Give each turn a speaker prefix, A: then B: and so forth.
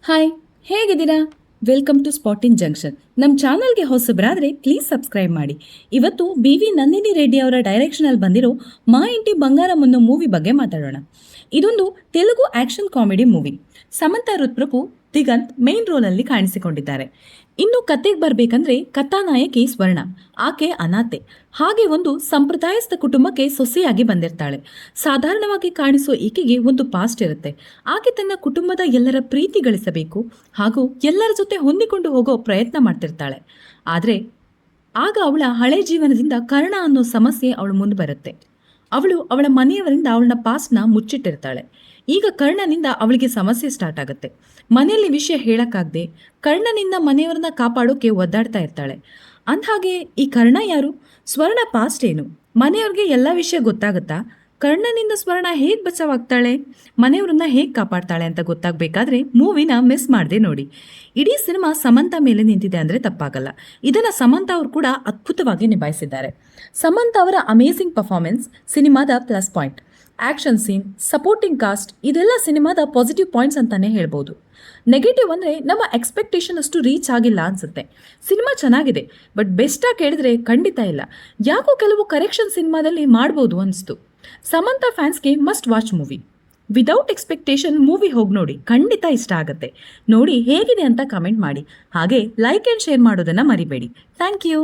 A: Hi, ಹೇಗಿದ್ದೀರಾ? Welcome to ಸ್ಪಾಟಿನ್ junction. ನಮ್ಮ ಚಾನಲ್ಗೆ ಹೊಸಬರಾದರೆ ಪ್ಲೀಸ್ ಸಬ್ಸ್ಕ್ರೈಬ್ ಮಾಡಿ. ಇವತ್ತು BV ನಂದಿನಿ ರೆಡ್ಡಿ ಅವರ ಡೈರೆಕ್ಷನಲ್ಲಿ ಬಂದಿರೋ ಮಾ ಇಂಟಿ ಬಂಗಾರಂ ಅನ್ನೋ ಮೂವಿ ಬಗ್ಗೆ ಮಾತಾಡೋಣ. ಇದೊಂದು Telugu action comedy movie. Samantha ರುದ್ರಪು, ದಿಗಂತ್ ಮೇನ್ ರೋಲಲ್ಲಿ ಕಾಣಿಸಿಕೊಂಡಿದ್ದಾರೆ. ಇನ್ನು ಕತೆಗೆ ಬರಬೇಕಂದ್ರೆ ಕಥಾನಾಯಕಿ ಸ್ವರ್ಣ. ಆಕೆ ಅನಾಥೆ. ಹಾಗೆ ಒಂದು ಸಂಪ್ರದಾಯಸ್ಥ ಕುಟುಂಬಕ್ಕೆ ಸೊಸೆಯಾಗಿ ಬಂದಿರ್ತಾಳೆ. ಸಾಧಾರಣವಾಗಿ ಕಾಣಿಸೋ ಈಕೆಗೆ ಒಂದು ಪಾಸ್ಟ್ ಇರುತ್ತೆ. ಆಕೆ ತನ್ನ ಕುಟುಂಬದ ಎಲ್ಲರ ಪ್ರೀತಿ ಗಳಿಸಬೇಕು ಹಾಗೂ ಎಲ್ಲರ ಜೊತೆ ಹೊಂದಿಕೊಂಡು ಹೋಗೋ ಪ್ರಯತ್ನ ಮಾಡ್ತಿರ್ತಾಳೆ. ಆದರೆ ಆಗ ಅವಳ ಹಳೆ ಜೀವನದಿಂದ ಕರ್ಣ ಅನ್ನೋ ಸಮಸ್ಯೆ ಅವಳು ಮುಂದೆ ಬರುತ್ತೆ. ಅವಳು ಅವಳ ಮನೆಯವರಿಂದ ಅವಳನ್ನ ಪಾಸ್ನ ಮುಚ್ಚಿಟ್ಟಿರ್ತಾಳೆ. ಈಗ ಕರ್ಣನಿಂದ ಅವಳಿಗೆ ಸಮಸ್ಯೆ ಸ್ಟಾರ್ಟ್ ಆಗುತ್ತೆ. ಮನೆಯಲ್ಲಿ ವಿಷಯ ಹೇಳಕ್ಕಾಗದೆ ಕರ್ಣನಿಂದ ಮನೆಯವರನ್ನ ಕಾಪಾಡೋಕೆ ಒದ್ದಾಡ್ತಾ ಇರ್ತಾಳೆ. ಅಂದ್ಹಾಗೆ ಈ ಕರ್ಣ ಯಾರು? ಸ್ವರ್ಣ ಪಾಸ್ಟ್ ಏನು? ಮನೆಯವ್ರಿಗೆ ಎಲ್ಲ ವಿಷಯ ಗೊತ್ತಾಗುತ್ತಾ? ಕರ್ಣನಿಂದ ಸ್ವರ್ಣ ಹೇಗೆ ಬಚಾವಾಗ್ತಾಳೆ? ಮನೆಯವ್ರನ್ನ ಹೇಗೆ ಕಾಪಾಡ್ತಾಳೆ ಅಂತ ಗೊತ್ತಾಗಬೇಕಾದ್ರೆ ಮೂವಿನ ಮಿಸ್ ಮಾಡದೆ ನೋಡಿ. ಇಡೀ ಸಿನಿಮಾ ಸಮಂತಾ ಮೇಲೆ ನಿಂತಿದೆ ಅಂದರೆ ತಪ್ಪಾಗಲ್ಲ. ಇದನ್ನು ಸಮಂತಾ ಅವರು ಕೂಡ ಅದ್ಭುತವಾಗಿ ನಿಭಾಯಿಸಿದ್ದಾರೆ. ಸಮಂತಾ ಅವರ ಅಮೇಸಿಂಗ್ ಪರ್ಫಾರ್ಮೆನ್ಸ್ ಸಿನಿಮಾದ plus point. Action scene, supporting cast ಇದೆಲ್ಲ ಸಿನಿಮಾದ ಪಾಸಿಟಿವ್ ಪಾಯಿಂಟ್ಸ್ ಅಂತಾನೆ ಹೇಳ್ಬೋದು. ನೆಗೆಟಿವ್ ಅಂದರೆ ನಮ್ಮ ಎಕ್ಸ್ಪೆಕ್ಟೇಷನ್ ಅಷ್ಟು ರೀಚ್ ಆಗಿಲ್ಲ ಅನ್ಸುತ್ತೆ. ಸಿನಿಮಾ ಚೆನ್ನಾಗಿದೆ, ಬಟ್ ಬೆಸ್ಟಾಗಿ ಕೇಳಿದ್ರೆ ಖಂಡಿತ ಇಲ್ಲ. ಯಾಕೋ ಕೆಲವು ಕರೆಕ್ಷನ್ ಸಿನಿಮಾದಲ್ಲಿ ಮಾಡ್ಬೋದು ಅನಿಸ್ತು. ಸಮಂತಾ ಫ್ಯಾನ್ಸ್ಗೆ must watch movie. Without expectation movie ಹೋಗಿ ನೋಡಿ, ಖಂಡಿತ ಇಷ್ಟ ಆಗುತ್ತೆ. ನೋಡಿ ಹೇಗಿದೆ ಅಂತ ಕಮೆಂಟ್ ಮಾಡಿ. ಹಾಗೆ ಲೈಕ್ ಆ್ಯಂಡ್ ಶೇರ್ ಮಾಡೋದನ್ನು ಮರಿಬೇಡಿ. Thank you.